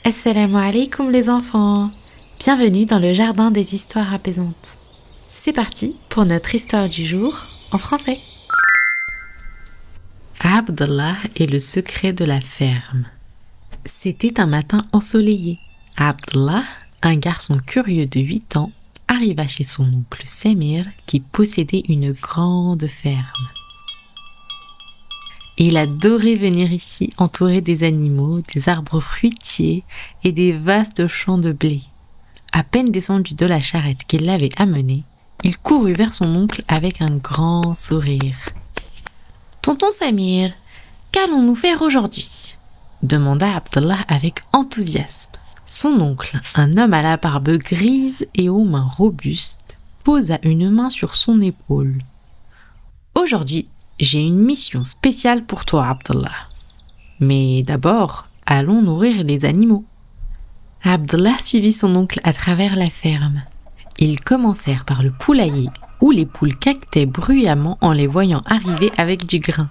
Assalamu alaikum les enfants. Bienvenue dans le jardin des histoires apaisantes. C'est parti pour notre histoire du jour en français. Abdallah et le secret de la ferme. C'était un matin ensoleillé. Abdallah, un garçon curieux de 8 ans, arriva chez son oncle Samir qui possédait une grande ferme. Il adorait venir ici entouré des animaux, des arbres fruitiers et des vastes champs de blé. À peine descendu de la charrette qu'il l'avait amené, il courut vers son oncle avec un grand sourire. « Tonton Samir, qu'allons-nous faire aujourd'hui ?» demanda Abdallah avec enthousiasme. Son oncle, un homme à la barbe grise et aux mains robustes, posa une main sur son épaule. « Aujourd'hui, j'ai une mission spéciale pour toi, Abdallah. Mais d'abord, allons nourrir les animaux. » Abdallah suivit son oncle à travers la ferme. Ils commencèrent par le poulailler, où les poules caquetaient bruyamment en les voyant arriver avec du grain.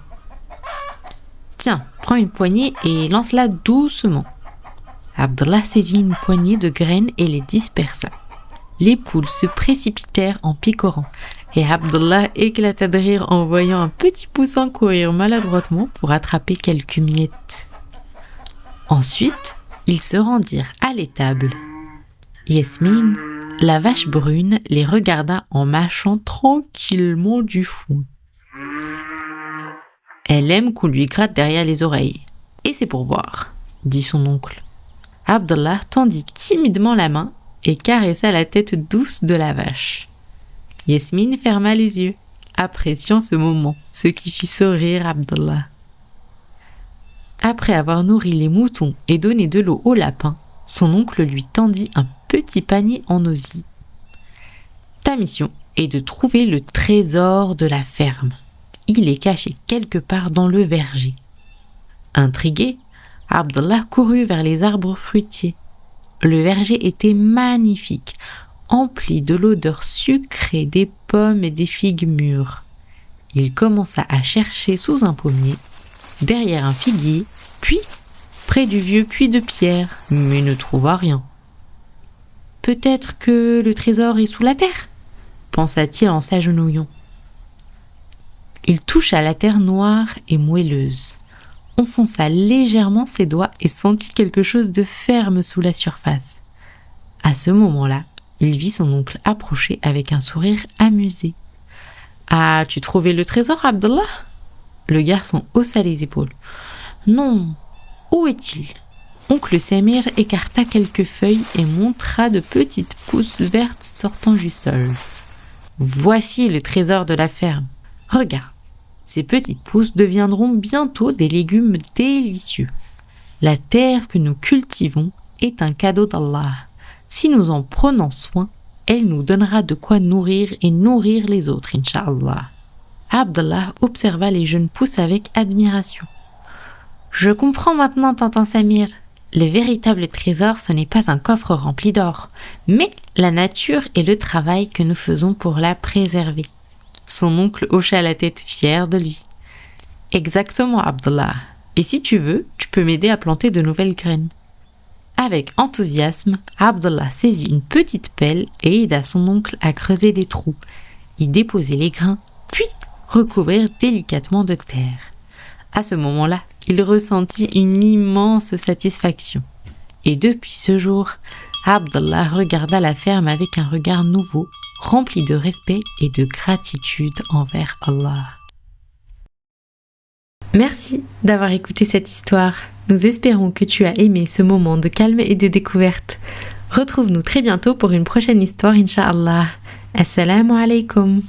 « Tiens, prends une poignée et lance-la doucement. » Abdallah saisit une poignée de graines et les dispersa. Les poules se précipitèrent en picorant, et Abdallah éclata de rire en voyant un petit poussin courir maladroitement pour attraper quelques miettes. Ensuite, ils se rendirent à l'étable. Yasmine, la vache brune, les regarda en mâchant tranquillement du foin. « Elle aime qu'on lui gratte derrière les oreilles, et c'est pour voir, » dit son oncle. Abdallah tendit timidement la main et caressa la tête douce de la vache. Yasmine ferma les yeux, appréciant ce moment, ce qui fit sourire Abdallah. Après avoir nourri les moutons et donné de l'eau au lapin, son oncle lui tendit un petit panier en osier. « Ta mission est de trouver le trésor de la ferme. Il est caché quelque part dans le verger. » Intrigué, Abdallah courut vers les arbres fruitiers. Le verger était magnifique, empli de l'odeur sucrée des pommes et des figues mûres. Il commença à chercher sous un pommier, derrière un figuier, puis près du vieux puits de pierre, mais ne trouva rien. « Peut-être que le trésor est sous la terre ?» pensa-t-il en s'agenouillant. Il toucha la terre noire et moelleuse, enfonça légèrement ses doigts et sentit quelque chose de ferme sous la surface. À ce moment-là, il vit son oncle approcher avec un sourire amusé. « As-tu trouvé le trésor, Abdallah ?» Le garçon haussa les épaules. « Non, où est-il » Oncle Samir écarta quelques feuilles et montra de petites pousses vertes sortant du sol. « Voici le trésor de la ferme. Regarde, ces petites pousses deviendront bientôt des légumes délicieux. La terre que nous cultivons est un cadeau d'Allah. Si nous en prenons soin, elle nous donnera de quoi nourrir et nourrir les autres, Inch'Allah. » Abdallah observa les jeunes pousses avec admiration. « Je comprends maintenant, tonton Samir. Le véritable trésor, ce n'est pas un coffre rempli d'or, mais la nature et le travail que nous faisons pour la préserver. » Son oncle hocha la tête fier de lui. « Exactement, Abdallah. Et si tu veux, tu peux m'aider à planter de nouvelles graines. » Avec enthousiasme, Abdallah saisit une petite pelle et aida son oncle à creuser des trous, y déposer les grains, puis recouvrir délicatement de terre. À ce moment-là, il ressentit une immense satisfaction. Et depuis ce jour, Abdallah regarda la ferme avec un regard nouveau, rempli de respect et de gratitude envers Allah. Merci d'avoir écouté cette histoire. Nous espérons que tu as aimé ce moment de calme et de découverte. Retrouve-nous très bientôt pour une prochaine histoire, Inch'Allah. Assalamu alaikum.